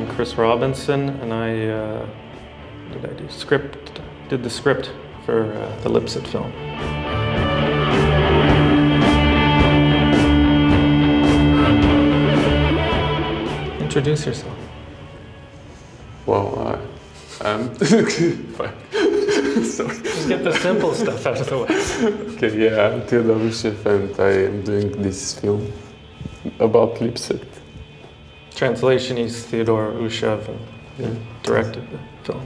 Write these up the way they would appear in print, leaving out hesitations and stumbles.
I'm Chris Robinson, and I did the script for the Lipsett film. Introduce yourself. Well, sorry. Just get the simple stuff out of the way. Okay, yeah, I'm Theodore Ushev, and I am doing this film about Lipsett. Translation, he's Theodore Ushev, and he directed the film.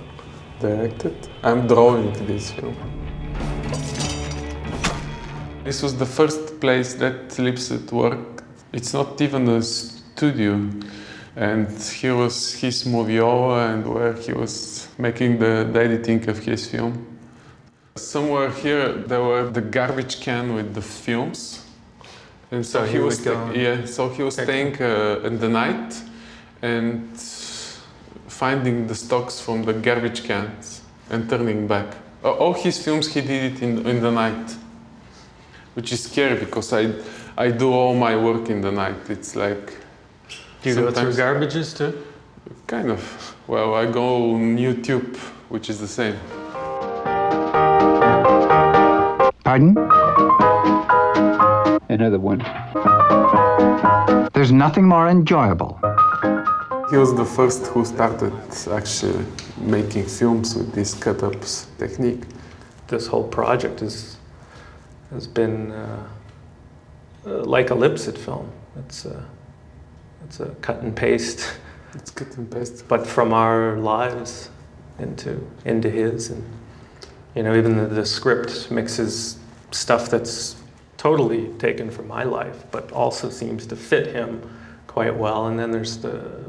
Directed? I'm drawing this film. This was the first place that Lipsett worked. It's not even a studio. And here was his moviola, and where he was making the editing of his film. Somewhere here there were the garbage can with the films, and so he was staying in the night and finding the stocks from the garbage cans and turning back. All his films he did it in the night, which is scary because I do all my work in the night. It's like. Do you go through garbages too? Kind of. Well, I go on YouTube, which is the same. Pardon? Another one. There's nothing more enjoyable. He was the first who started actually making films with this cut-ups technique. This whole project has been like a Lipsett film. It's a cut and paste. It's cut and paste. But from our lives into his, and even the script mixes stuff that's totally taken from my life, but also seems to fit him quite well. And then there's the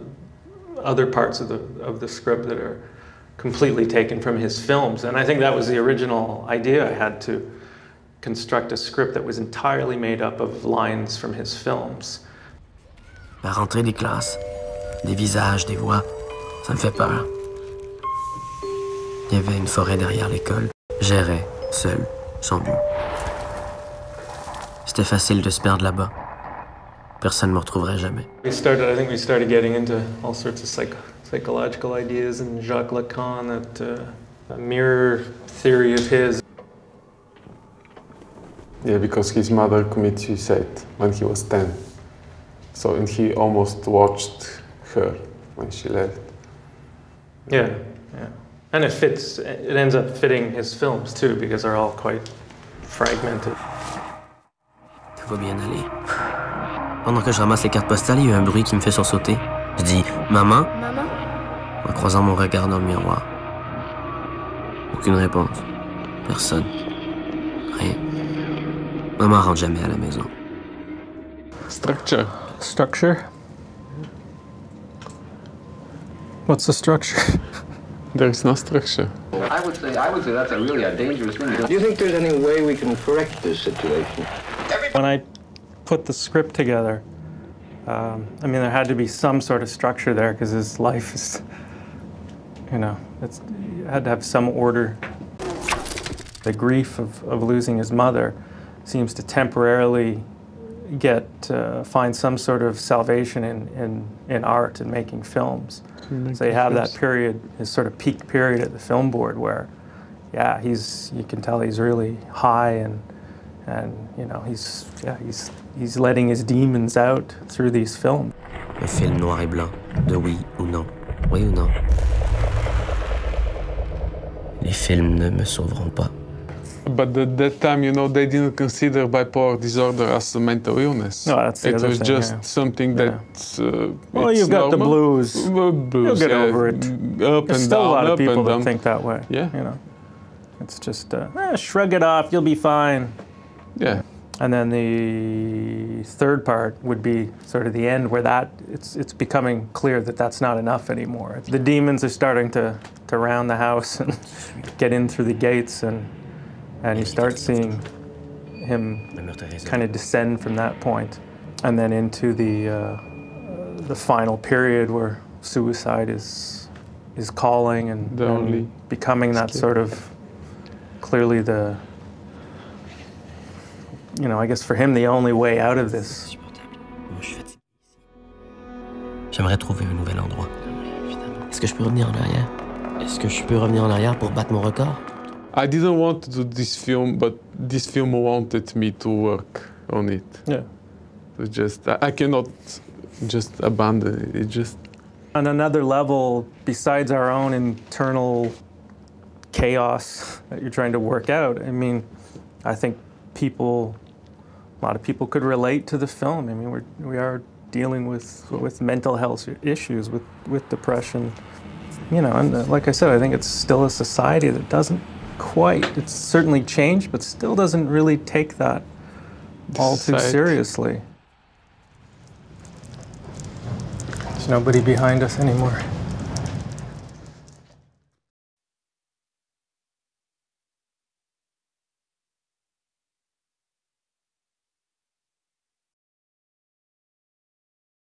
other parts of the script that are completely taken from his films. And I think that was the original idea I had, to construct a script that was entirely made up of lines from his films. La rentrée des classes, des visages, des voix, ça me fait peur. Il y avait une forêt derrière l'école. J'errais, seul, sans but. C'était facile de se perdre là-bas. Personne ne me retrouverait jamais. I think we started getting into all sorts of psychological ideas, and Jacques Lacan, that mirror theory of his. Yeah, because his mother committed suicide when he was 10. So, and he almost watched her when she left. Yeah. And it ends up fitting his films too, because they're all quite fragmented. Tout va bien aller. Pendant que je ramasse les cartes postales, il y a eu un bruit qui me fait sursauter. Je dis « Maman ?» en croisant mon regard dans le miroir. Aucune réponse. Personne. Rien. Maman rentre jamais à la maison. Structure. Structure? What's the structure? There is no structure. I would say that's really a dangerous thing. Do you think there's any way we can correct this situation? When I put the script together, there had to be some sort of structure there, because his life is, it had to have some order. The grief of losing his mother seems to temporarily find some sort of salvation in art and making films. So you have that period, his sort of peak period at the film board, where, you can tell he's really high, and he's letting his demons out through these films. Un film noir et blanc, de oui ou non, oui ou non. Les films ne me sauveront pas. But at that time, they didn't consider bipolar disorder as a mental illness. No, that's the other thing. It was just something that. Well, you've got the blues. Blues. You'll get over it. There's still a lot of people that think that way. Yeah. It's just shrug it off. You'll be fine. Yeah. And then the third part would be sort of the end, where it's becoming clear that that's not enough anymore. The demons are starting to round the house and get in through the gates, and you start seeing him kind of descend from that point, and then into the final period where suicide is calling and becoming that sort of clearly I guess for him the only way out of this. J'aimerais trouver un nouvel endroit. Est-ce que je peux revenir en arrière? Est-ce que je peux revenir en arrière pour battre mon record? I didn't want to do this film, but this film wanted me to work on it. Yeah. So just, I cannot just abandon it. It just... On another level, besides our own internal chaos that you're trying to work out, I mean, I think a lot of people could relate to the film. I mean, we are dealing with mental health issues, with depression. You know, and like I said, I think it's still a society that doesn't quite, it's certainly changed, but still doesn't really take that all too seriously. There's nobody behind us anymore.